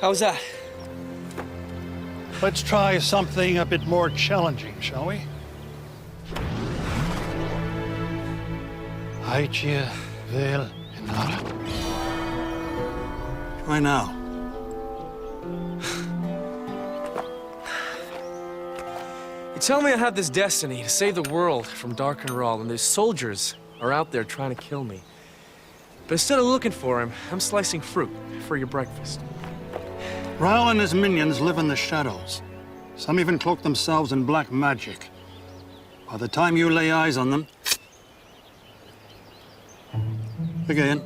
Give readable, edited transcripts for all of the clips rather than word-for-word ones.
How's that? Let's try something a bit more challenging, shall we? Haitje vel inara. Try now. You tell me I have this destiny to save the world from Dark and Rawl, and these soldiers are out there trying to kill me. But instead of looking for him, I'm slicing fruit for your breakfast. Raoul and his minions live in the shadows. Some even cloak themselves in black magic. By the time you lay eyes on them... Again.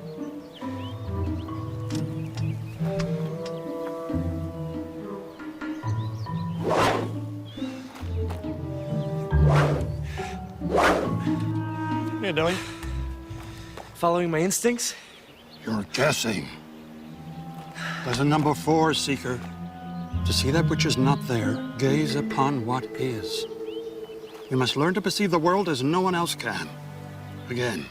What are you doing? Following my instincts? You're guessing. There's a number 4, Seeker. To see that which is not there, gaze upon what is. You must learn to perceive the world as no one else can. Again.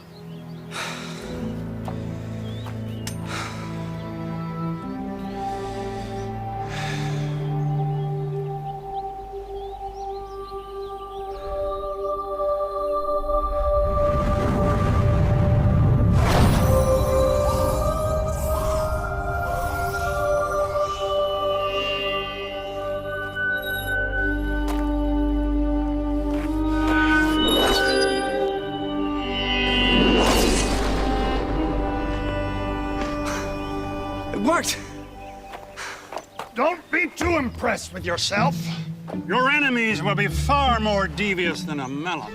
Worked! Don't be too impressed with yourself. Your enemies will be far more devious than a melon.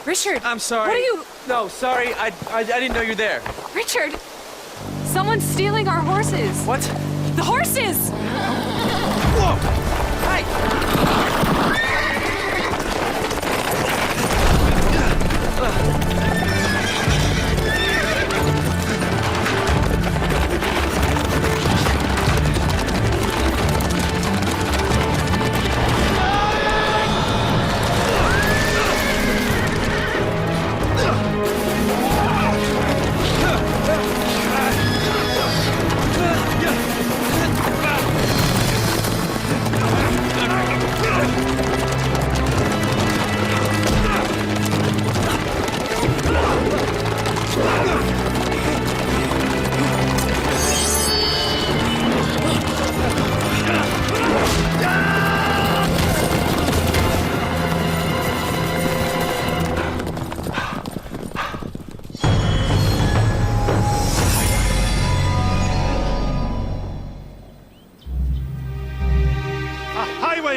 Richard! I'm sorry. What are you... No, sorry. I didn't know you're there. Richard! Someone's stealing our horses! What? The horses! Whoa! Hey!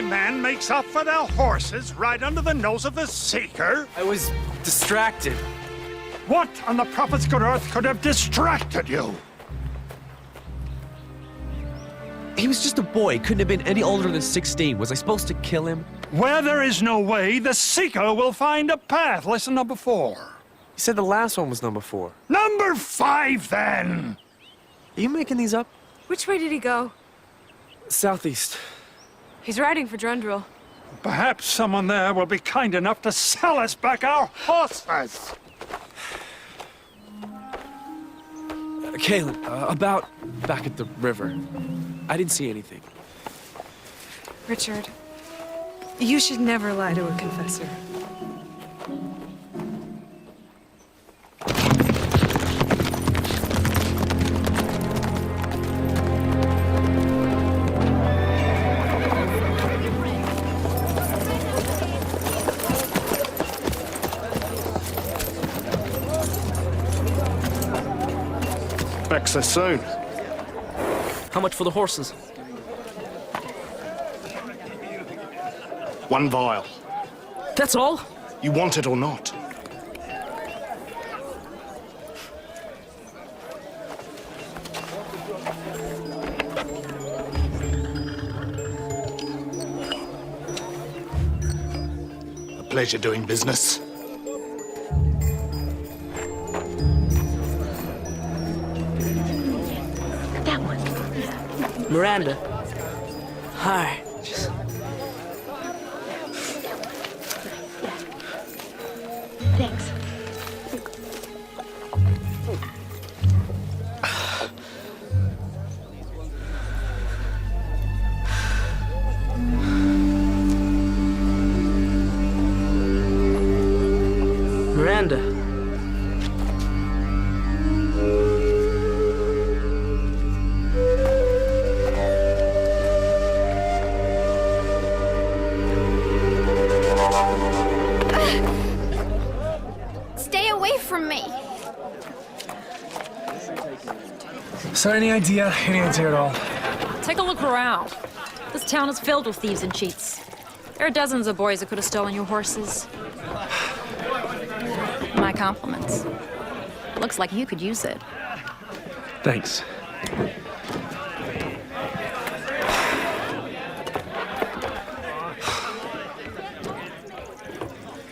Man makes up for their horses right under the nose of the Seeker? I was distracted. What on the prophet's good earth could have distracted you? He was just a boy. Couldn't have been any older than 16. Was I supposed to kill him? Where there is no way, the Seeker will find a path. Lesson number 4. You said the last one was number 4. Number 5, then! Are you making these up? Which way did he go? Southeast. He's riding for Drundrel. Perhaps someone there will be kind enough to sell us back our horses. Caleb, about back at the river. I didn't see anything. Richard, you should never lie to a confessor. Back so soon. How much for the horses? 1 vial. That's all? You want it or not? A pleasure doing business. That one. Miranda. Hi. Thanks. Miranda. Stay away from me. So any idea at all? Take a look around. This town is filled with thieves and cheats. There are dozens of boys who could have stolen your horses. My compliments. Looks like you could use it. Thanks.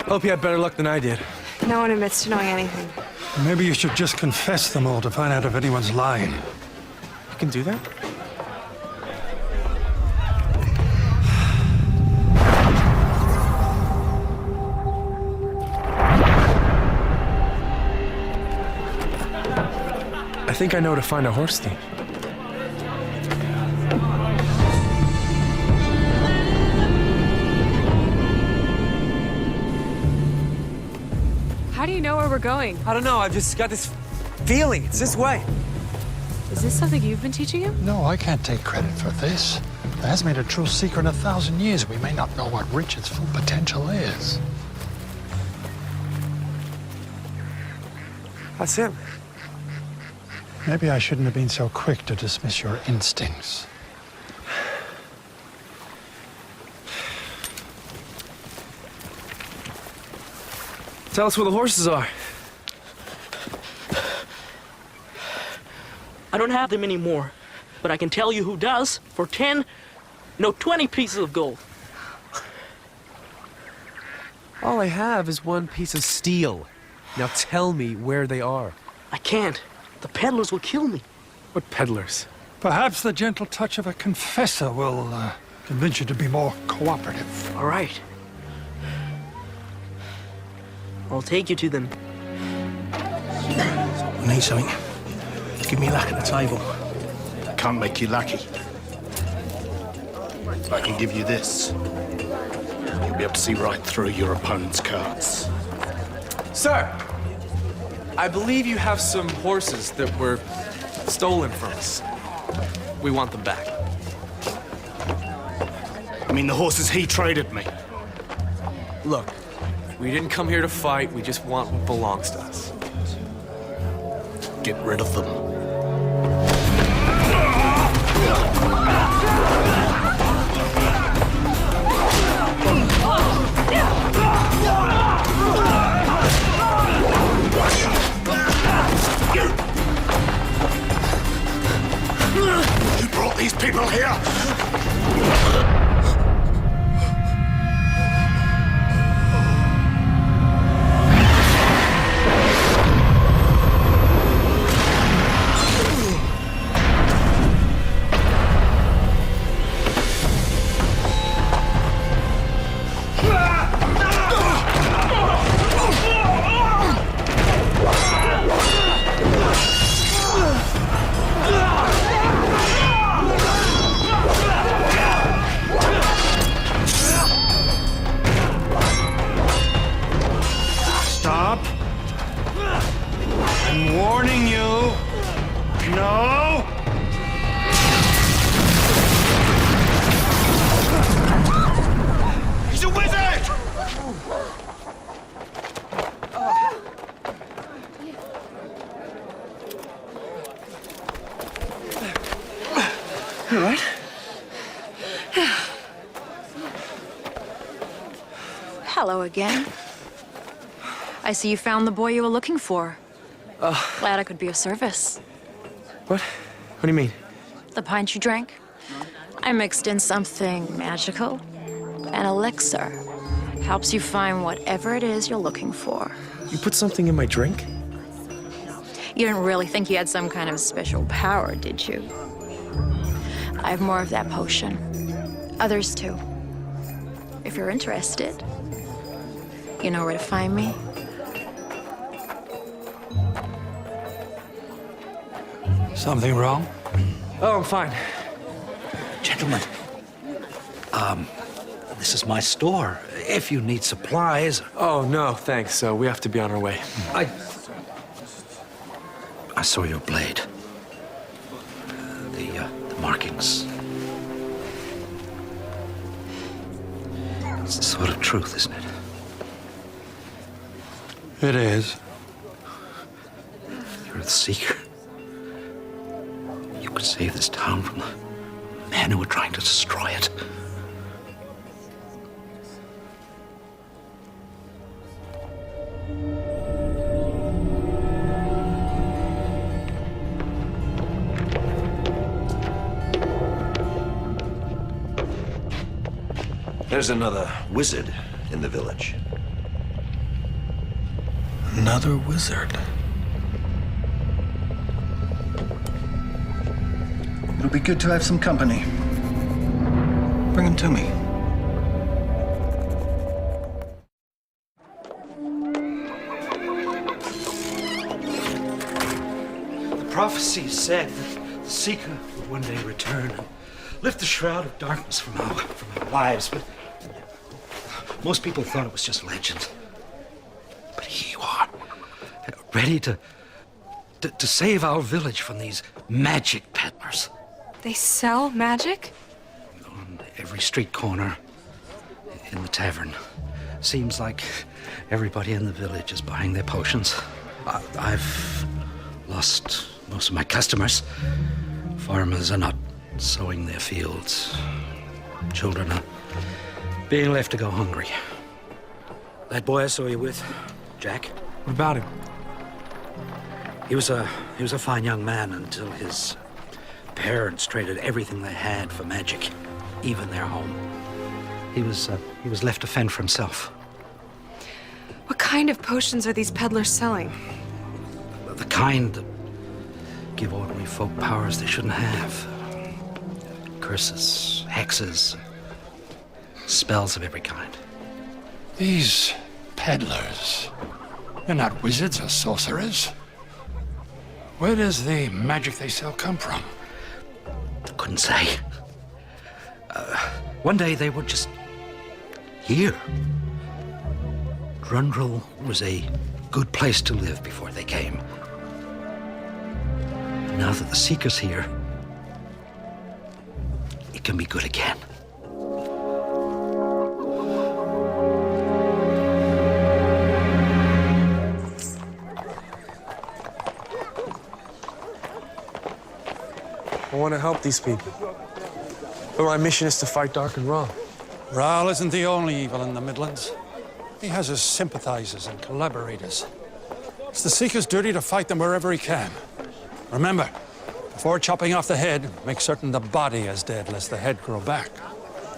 Hope you had better luck than I did. No one admits to knowing anything. Maybe you should just confess them all to find out if anyone's lying. You can do that? I think I know where to find a horse thief. How do you know where we're going? I don't know, I've just got this feeling. It's this way. Is this something you've been teaching him? No, I can't take credit for this. There hasn't been a true seeker in 1,000 years. We may not know what Richard's full potential is. That's him. Maybe I shouldn't have been so quick to dismiss your instincts. Tell us where the horses are. I don't have them anymore, but I can tell you who does for 20 pieces of gold. All I have is one piece of steel. Now tell me where they are. I can't. The peddlers will kill me. What peddlers? Perhaps the gentle touch of a confessor will convince you to be more cooperative. All right. I'll take you to them. I need something. Give me luck at the table. I can't make you lucky. I can give you this. You'll be able to see right through your opponent's cards. Sir, I believe you have some horses that were stolen from us. We want them back. I mean, the horses he traded me. Look, we didn't come here to fight. We just want what belongs to us. Get rid of them. You brought these people here? Stop. I'm warning you. No. He's a wizard! You all right? Hello again. I see you found the boy you were looking for. Glad I could be of service. What? What do you mean? The pint you drank? I mixed in something magical. An elixir. Helps you find whatever it is you're looking for. You put something in my drink? You didn't really think you had some kind of special power, did you? I have more of that potion. Others too. If you're interested, you know where to find me. Something wrong? Oh, I'm fine. Gentlemen, this is my store. If you need supplies, Oh, no, thanks. We have to be on our way. I saw your blade. The markings. It's the sort of truth, isn't it? It is. You're the Seeker. You could save this town from the men who were trying to destroy it. There's another wizard in the village. Another wizard. It'll be good to have some company. Bring him to me. The prophecy said that the Seeker would one day return and lift the shroud of darkness from our lives, but most people thought it was just legend. But here you are, ready to save our village from these magic peddlers. They sell magic? On every street corner, in the tavern. Seems like everybody in the village is buying their potions. I've lost most of my customers. Farmers are not sowing their fields. Children are being left to go hungry. That boy I saw you with, Jack, What about him? he was a fine young man until his parents traded everything they had for magic, even their home. He was left to fend for himself. What kind of potions are these peddlers selling? The kind that give ordinary folk powers they shouldn't have. Curses, hexes, spells of every kind. These peddlers, they're not wizards or sorcerers. Where does the magic they sell come from? Couldn't say. One day they were just here. Drundrel was a good place to live before they came. Now that the Seeker's here, it can be good again. I want to help these people. But my mission is to fight dark and wrong. Ral isn't the only evil in the Midlands. He has his sympathizers and collaborators. It's the Seeker's duty to fight them wherever he can. Remember, before chopping off the head, make certain the body is dead, lest the head grow back.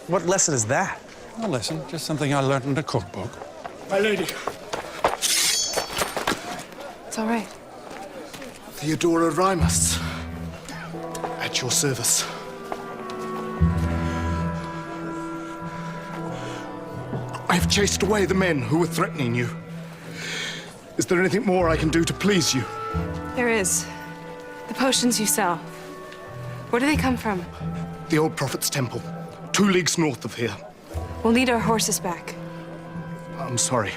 What lesson is that? Now listen, just something I learned in the cookbook. My lady, It's all right. Theodora Rymus, at your service. I have chased away the men who were threatening you. Is there anything more I can do to please you? There is. The potions you sell. Where do they come from? The old Prophet's Temple, 2 leagues north of here. We'll need our horses back. I'm sorry.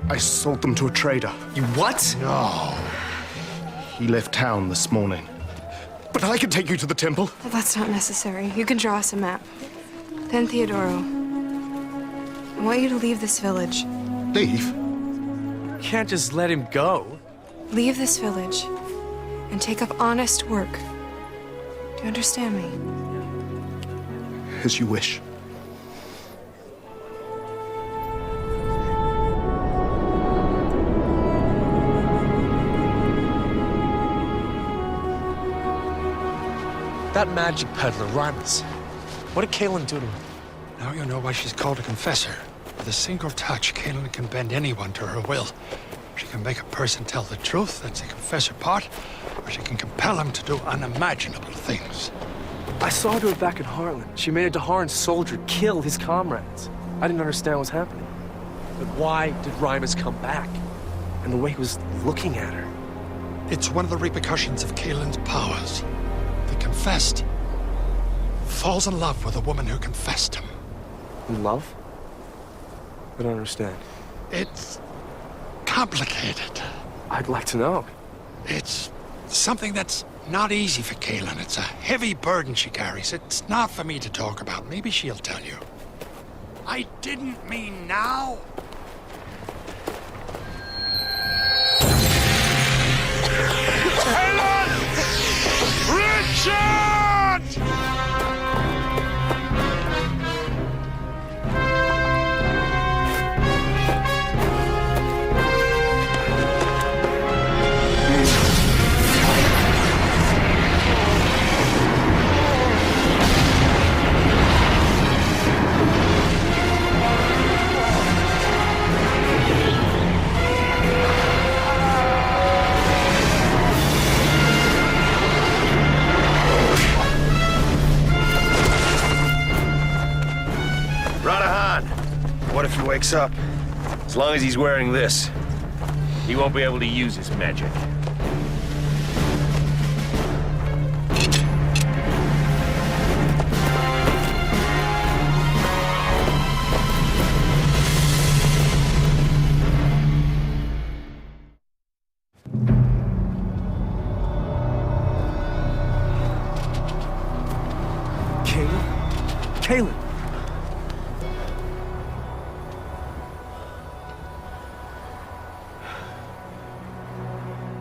I sold them to a trader. You what? No. He left town this morning. But I can take you to the temple. Well, that's not necessary. You can draw us a map. Then, Theodoro, I want you to leave this village. Leave? You can't just let him go. Leave this village and take up honest work. Do you understand me? As you wish. That magic peddler, Rimus. What did Kaelin do to him? Now you know why she's called a confessor. With a single touch, Kaelin can bend anyone to her will. She can make a person tell the truth, that's the confessor part, or she can compel him to do unimaginable things. I saw her do it back in Harlan. She made a Daharan soldier kill his comrades. I didn't understand what was happening. But why did Rimus come back? And the way he was looking at her. It's one of the repercussions of Kaelin's powers. The confessed falls in love with a woman who confessed him. In love? I don't understand. It's complicated. I'd like to know. It's something that's not easy for Kaelin. It's a heavy burden she carries. It's not for me to talk about. Maybe she'll tell you. I didn't mean now. Helen! Richard! What if he wakes up? As long as he's wearing this, he won't be able to use his magic. Kaelin? Kaelin!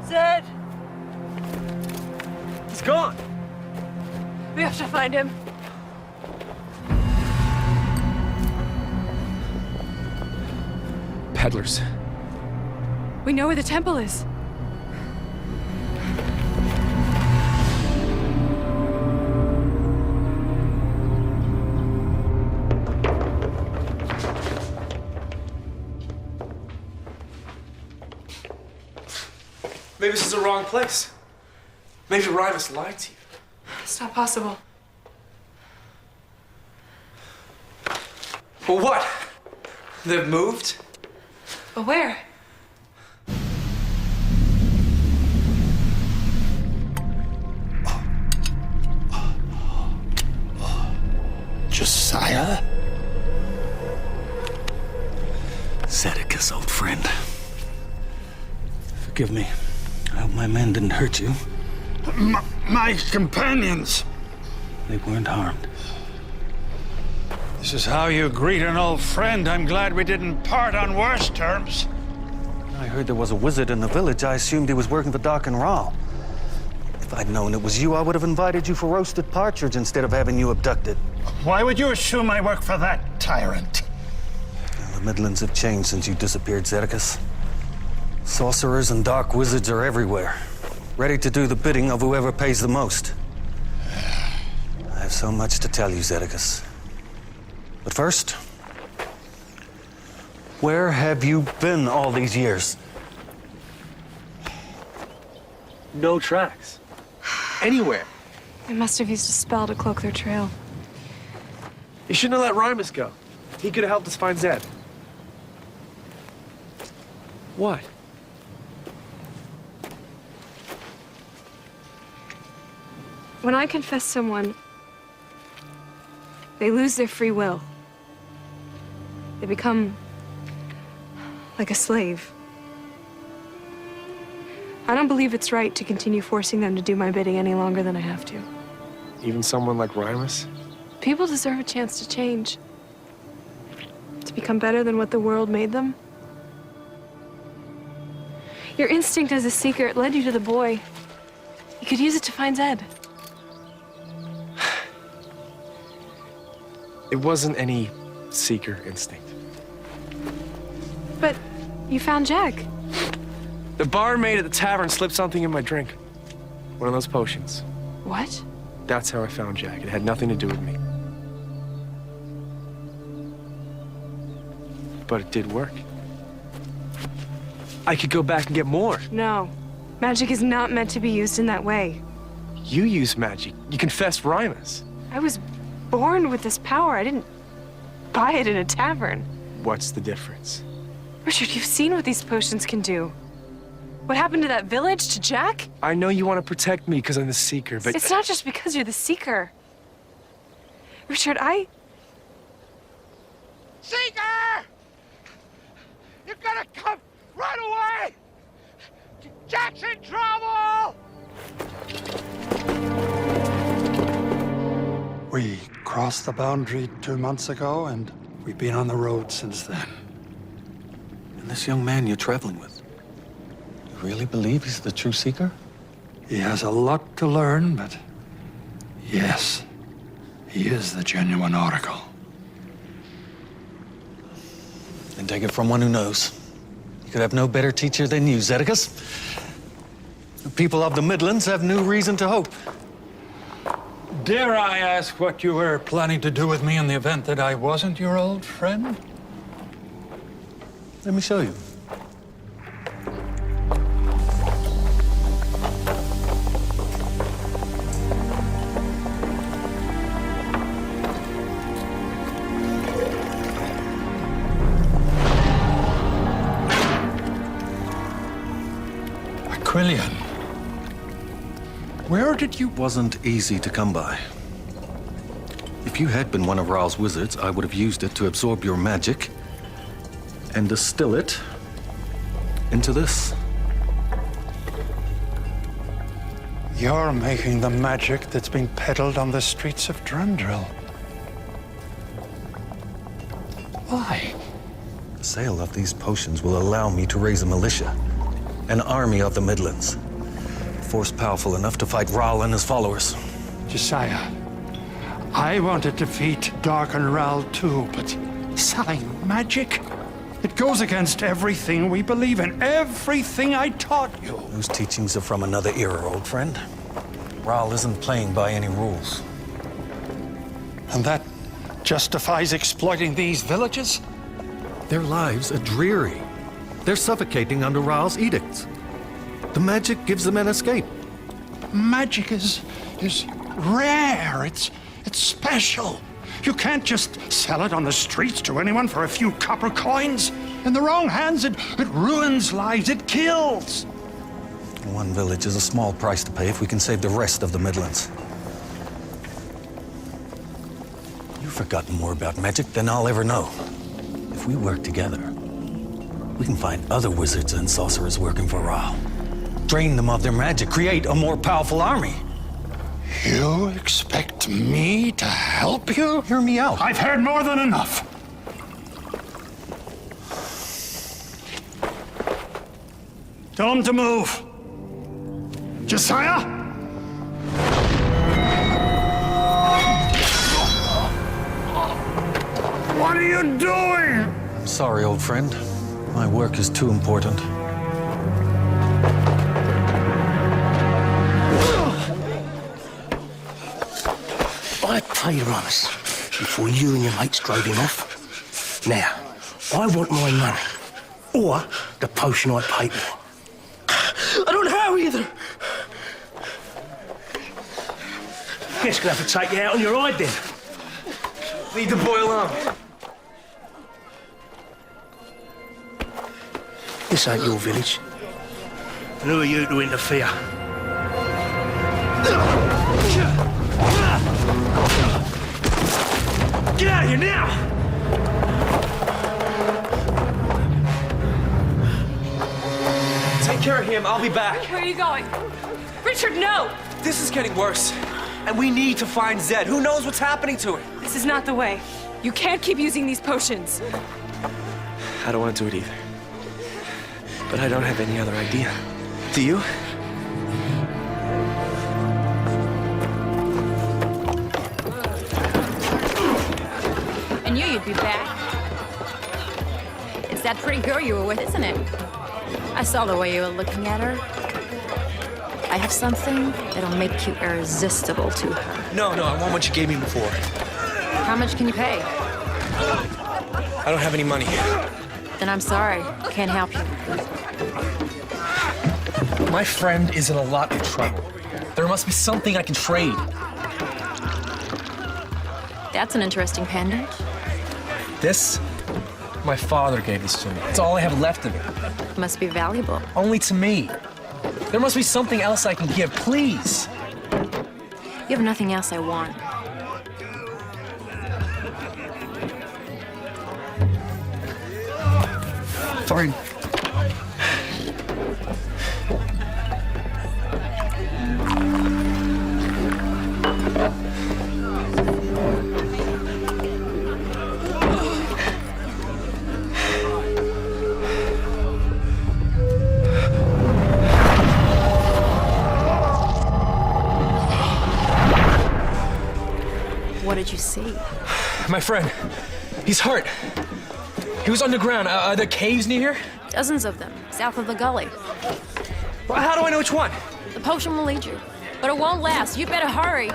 Zed! He's gone! We have to find him. Peddlers. We know where the temple is. Maybe this is the wrong place. Maybe Rimus lied to you. It's not possible. Well, what? They've moved? But where? Josiah? Zedekis, old friend. Forgive me. I hope my men didn't hurt you. My companions! They weren't harmed. This is how you greet an old friend. I'm glad we didn't part on worse terms. I heard there was a wizard in the village. I assumed he was working for Doc and Rahl. If I'd known it was you, I would have invited you for roasted partridge instead of having you abducted. Why would you assume I work for that tyrant? The Midlands have changed since you disappeared, Zedekis. Sorcerers and dark wizards are everywhere, ready to do the bidding of whoever pays the most. I have so much to tell you, Zedekis. But first, where have you been all these years? No tracks. Anywhere. They must have used a spell to cloak their trail. You shouldn't have let Rimus go. He could have helped us find Zed. What? When I confess someone, they lose their free will. They become like a slave. I don't believe it's right to continue forcing them to do my bidding any longer than I have to. Even someone like Rimus? People deserve a chance to change. To become better than what the world made them. Your instinct as a seeker, it led you to the boy. You could use it to find Zed. It wasn't any seeker instinct. But you found Jack. The barmaid at the tavern slipped something in my drink. One of those potions. What? That's how I found Jack. It had nothing to do with me. But it did work. I could go back and get more. No. Magic is not meant to be used in that way. You use magic. You confessed Rimas. I was born with this power. I didn't buy it in a tavern. What's the difference? Richard, you've seen what these potions can do. What happened to that village, to Jack? I know you want to protect me because I'm the Seeker, but... It's not just because you're the Seeker. Richard, Seeker! You gotta come right away! Jack's in trouble! We crossed the boundary 2 months ago, and we've been on the road since then. And this young man you're traveling with, you really believe he's the true Seeker? He has a lot to learn, but yes, he is the genuine Oracle. And take it from one who knows. You could have no better teacher than you, Zedekus. The people of the Midlands have new reason to hope. Dare I ask what you were planning to do with me in the event that I wasn't your old friend? Let me show you. Aquilian, where did you... Wasn't easy to come by. If you had been one of Raal's wizards, I would have used it to absorb your magic and distill it into this. You're making the magic that's being peddled on the streets of Drundrill. Why? The sale of these potions will allow me to raise a militia, an army of the Midlands, a force powerful enough to fight Raal and his followers. Josiah, I want to defeat Dark and Raal too, but selling magic? It goes against everything we believe in, everything I taught you. Those teachings are from another era, old friend. Raal isn't playing by any rules. And that justifies exploiting these villages? Their lives are dreary. They're suffocating under Raal's edicts. The magic gives them an escape. Magic is rare. It's special. You can't just sell it on the streets to anyone for a few copper coins. In the wrong hands, it ruins lives. It kills. One village is a small price to pay if we can save the rest of the Midlands. You've forgotten more about magic than I'll ever know. If we work together, we can find other wizards and sorcerers working for Raal. Drain them of their magic, create a more powerful army. You expect me to help you? Hear me out. I've heard more than enough. Tell him to move. Josiah? What are you doing? I'm sorry, old friend. My work is too important. I paid Rimas before you and your mates drove him off. Now, I want my money. Or the potion I paid for. I don't have either. Guess gonna have to take you out on your hide then. Leave the boy alone. This ain't your village. And who are you to interfere? Get out of here now! Take care of him. I'll be back. Where are you going? Richard, no! This is getting worse. And we need to find Zed. Who knows what's happening to her? This is not the way. You can't keep using these potions. I don't want to do it either. But I don't have any other idea. Do you? I knew you'd be back. It's that pretty girl you were with, isn't it? I saw the way you were looking at her. I have something that'll make you irresistible to her. No, I want what you gave me before. How much can you pay? I don't have any money. Then I'm sorry. Can't help you. My friend is in a lot of trouble. There must be something I can trade. That's an interesting pendant. This? My father gave this to me. It's all I have left of it. Must be valuable. Only to me. There must be something else I can give, please. You have nothing else I want. Fine. What did you see? My friend, he's hurt. He was underground. Are there caves near here? Dozens of them, south of the gully. Well, how do I know which one? The potion will lead you, but it won't last. You better hurry.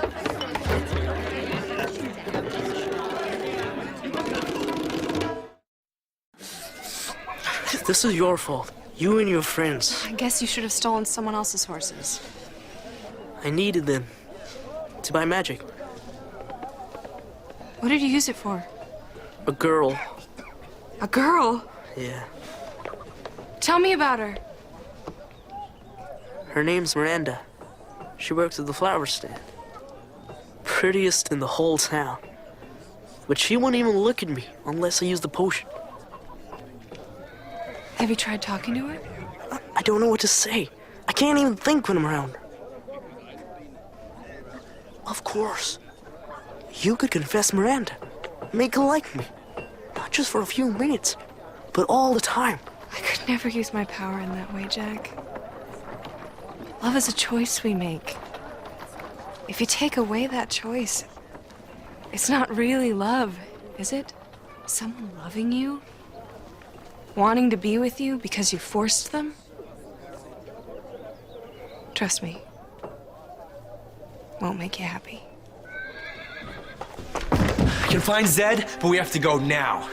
This is your fault. You and your friends. I guess you should have stolen someone else's horses. I needed them to buy magic. What did you use it for? A girl. A girl? Yeah. Tell me about her. Her name's Miranda. She works at the flower stand. Prettiest in the whole town. But she won't even look at me unless I use the potion. Have you tried talking to her? I don't know what to say. I can't even think when I'm around her. Of course. You could confess Miranda. Make her like me. Not just for a few minutes, but all the time. I could never use my power in that way, Jack. Love is a choice we make. If you take away that choice, it's not really love, is it? Someone loving you? Wanting to be with you because you forced them? Trust me. Won't make you happy. I can find Zed, but we have to go now.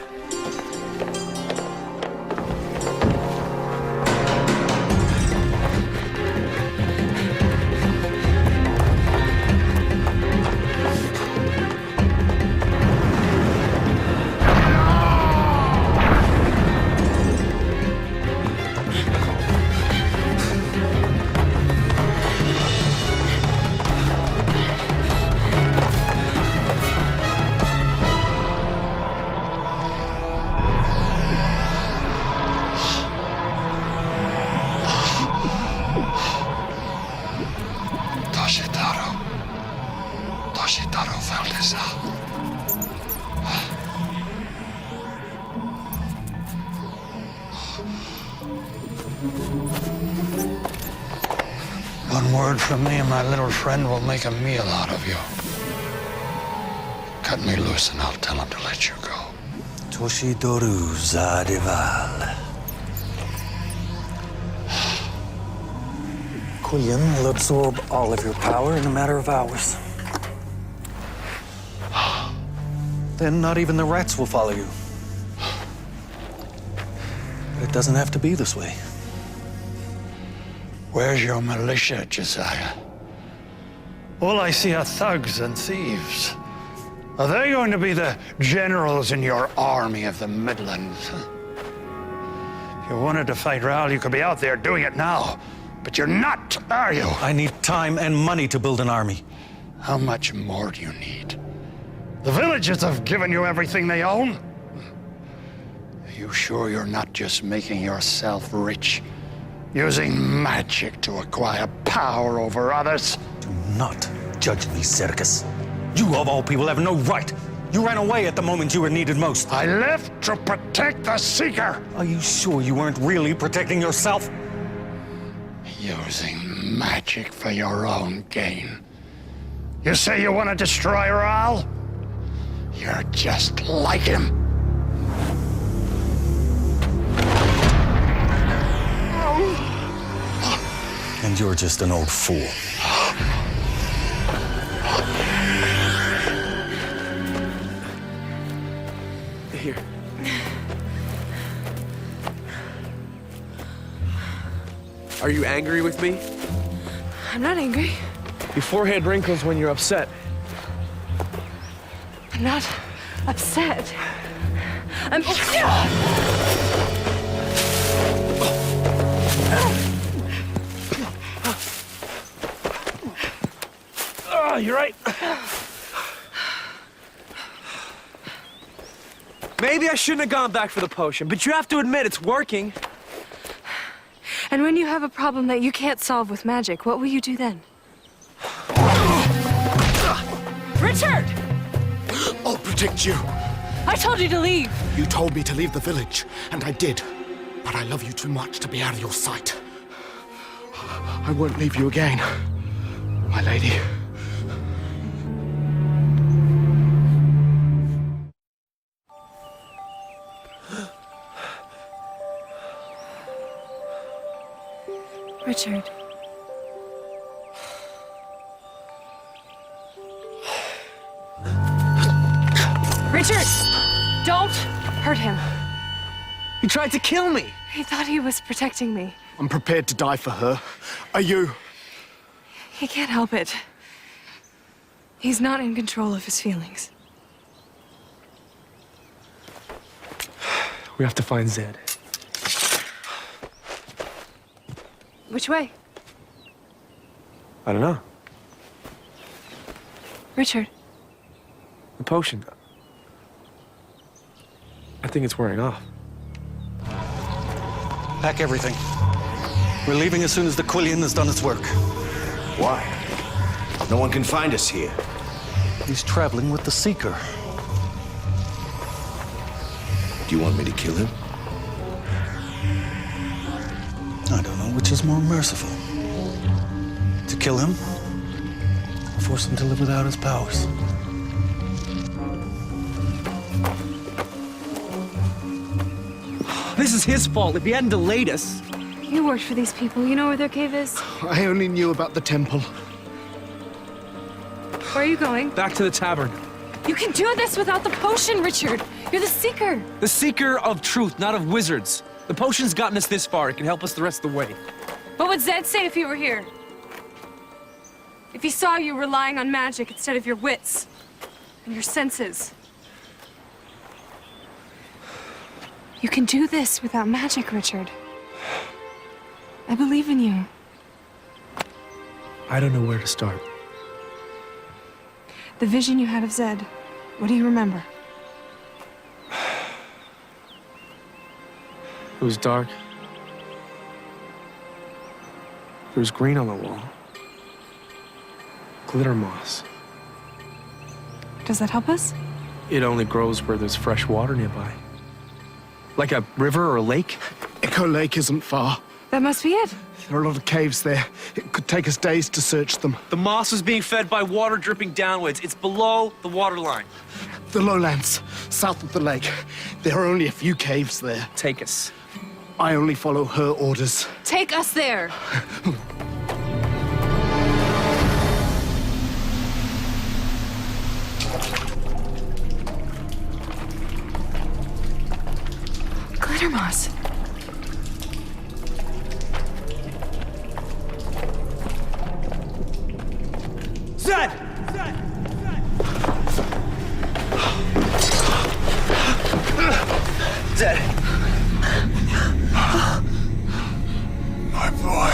One word from me and my little friend will make a meal out of you. Cut me loose and I'll tell him to let you go. Toshidoru Zadival. Quillian will absorb all of your power in a matter of hours. Then not even the rats will follow you. But it doesn't have to be this way. Where's your militia, Josiah? All I see are thugs and thieves. Are they going to be the generals in your army of the Midlands? If you wanted to fight Raoul, you could be out there doing it now. But you're not, are you? I need time and money to build an army. How much more do you need? The villages have given you everything they own. Are you sure you're not just making yourself rich? Using magic to acquire power over others? Do not judge me, Circus. You, of all people, have no right. You ran away at the moment you were needed most. I left to protect the Seeker. Are you sure you weren't really protecting yourself? Using magic for your own gain. You say you want to destroy Raoul? You're just like him. And you're just an old fool. Here. Are you angry with me? I'm not angry. Your forehead wrinkles when you're upset. I'm not upset. I'm... Oh, you're right. Maybe I shouldn't have gone back for the potion, but you have to admit it's working. And when you have a problem that you can't solve with magic, what will you do then? Richard! I'll protect you. I told you to leave. You told me to leave the village, and I did. But I love you too much to be out of your sight. I won't leave you again, my lady. Richard. Richard! Don't hurt him. He tried to kill me. He thought he was protecting me. I'm prepared to die for her. Are you? He can't help it. He's not in control of his feelings. We have to find Zed. Which way? I don't know. Richard. The potion. I think it's wearing off. Pack everything. We're leaving as soon as the Quillian has done its work. Why? No one can find us here. He's traveling with the Seeker. Do you want me to kill him? I don't know which is more merciful. To kill him, or force him to live without his powers. This is his fault. If he hadn't delayed us. You worked for these people. You know where their cave is? I only knew about the temple. Where are you going? Back to the tavern. You can do this without the potion, Richard. You're the Seeker. The Seeker of truth, not of wizards. The potion's gotten us this far. It can help us the rest of the way. What would Zed say if he were here? If he saw you relying on magic instead of your wits and your senses? You can do this without magic, Richard. I believe in you. I don't know where to start. The vision you had of Zed, what do you remember? It was dark. There was green on the wall. Glitter moss. Does that help us? It only grows where there's fresh water nearby. Like a river or a lake? Echo Lake isn't far. That must be it. There are a lot of caves there. It could take us days to search them. The moss is being fed by water dripping downwards. It's below the water line. The lowlands, south of the lake. There are only a few caves there. Take us. I only follow her orders. Take us there. Glitter moss. Zed! Zed! My boy,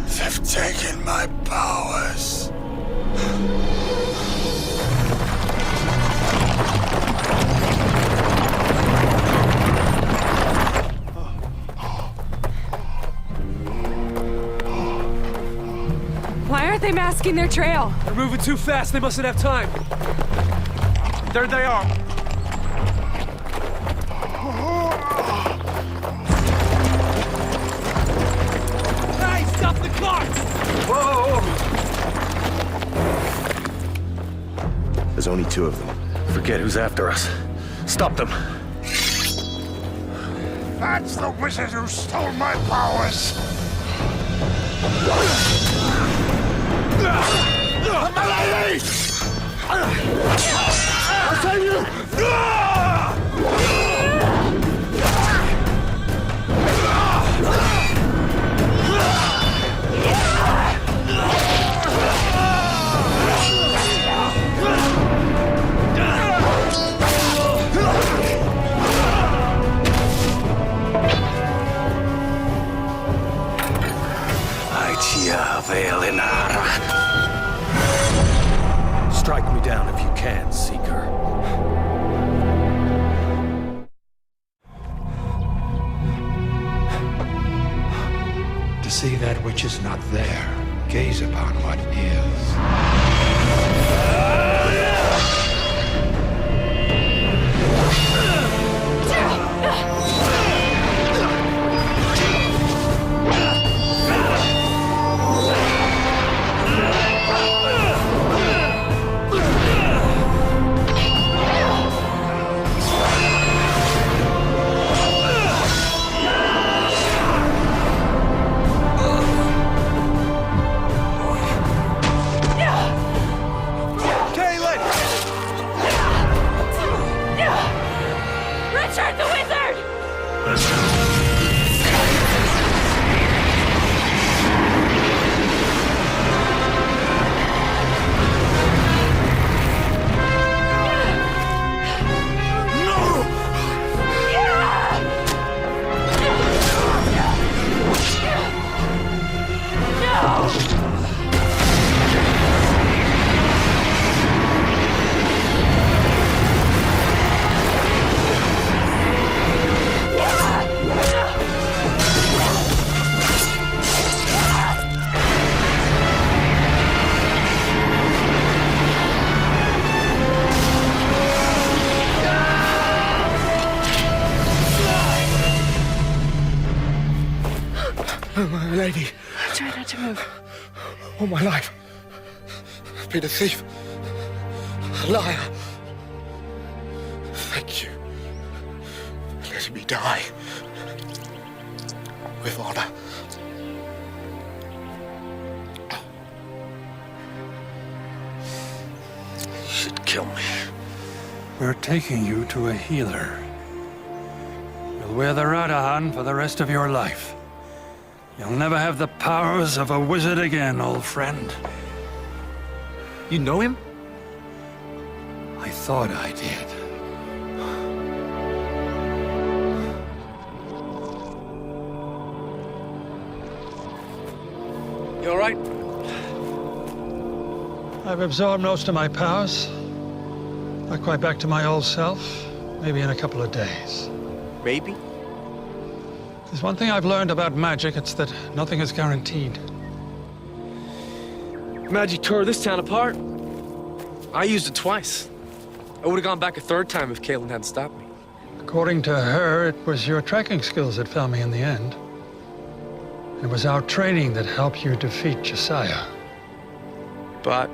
they've taken my powers. Why aren't they masking their trail? They're moving too fast. They mustn't have time. There they are. Hey, stop the car! Whoa! There's only two of them. Forget who's after us. Stop them. That's the wizard who stole my powers. Strike me down if you can, Seeker. To see that which is not there, gaze upon what is. Richard the Wizard! Oh, my lady. Try not to move. All my life, I've been a thief, a liar. Thank you for letting me die with honor. You should kill me. We're taking you to a healer. You'll wear the Radahan for the rest of your life. You'll never have the powers of a wizard again, old friend. You know him? I thought I did. You all right? I've absorbed most of my powers. Not quite back to my old self. Maybe in a couple of days. Maybe? There's one thing I've learned about magic, it's that nothing is guaranteed. Magic tore this town apart. I used it twice. I would have gone back a third time if Caitlin hadn't stopped me. According to her, it was your tracking skills that found me in the end. It was our training that helped you defeat Josiah. But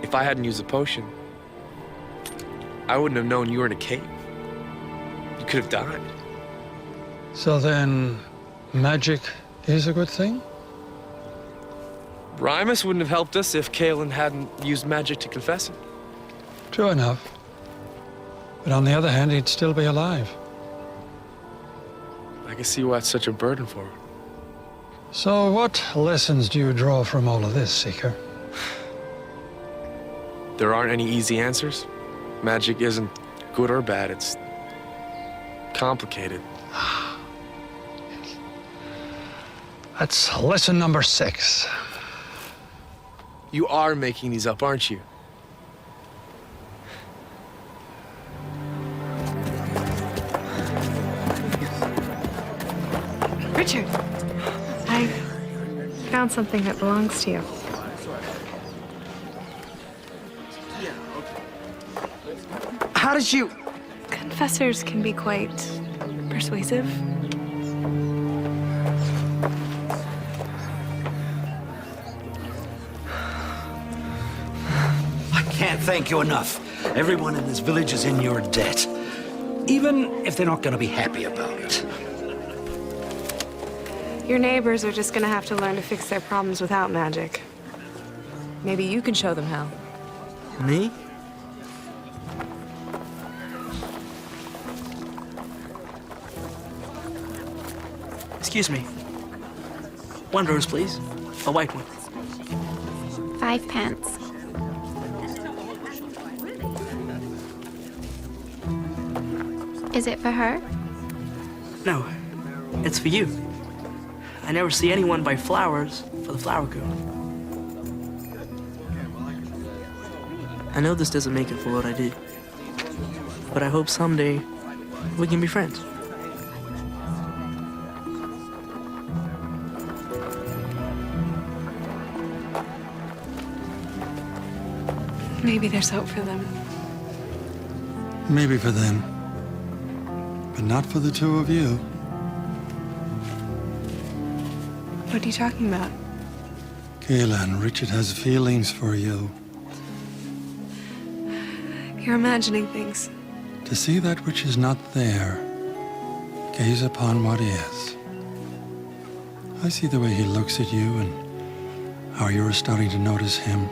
if I hadn't used the potion, I wouldn't have known you were in a cave. You could have died. So then, magic is a good thing? Rymus wouldn't have helped us if Caitlin hadn't used magic to confess it. True enough. But on the other hand, he'd still be alive. I can see why it's such a burden for her. So what lessons do you draw from all of this, Seeker? There aren't any easy answers. Magic isn't good or bad, it's complicated. That's lesson number 6. You are making these up, aren't you? Richard, I found something that belongs to you. How did you... Confessors can be quite persuasive. I can't thank you enough. Everyone in this village is in your debt. Even if they're not going to be happy about it. Your neighbors are just gonna have to learn to fix their problems without magic. Maybe you can show them how. Me? Excuse me. One rose, please. A white one. 5 pence. Is it for her? No, it's for you. I never see anyone buy flowers for the flower girl. I know this doesn't make it for what I did, but I hope someday we can be friends. Maybe there's hope for them. Maybe for them, but not for the two of you. What are you talking about? Kayla and Richard has feelings for you. You're imagining things. To see that which is not there, gaze upon what is. I see the way he looks at you and how you're starting to notice him.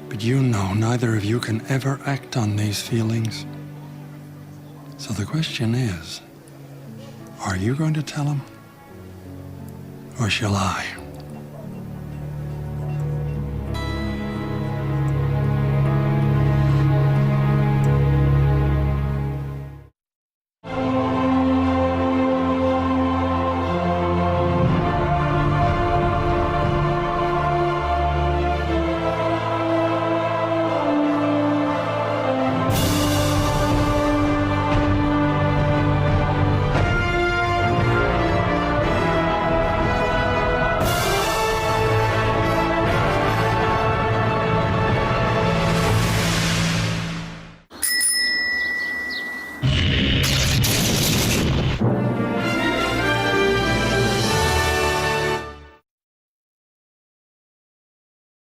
But you know neither of you can ever act on these feelings. So the question is, are you going to tell him? Or shall I?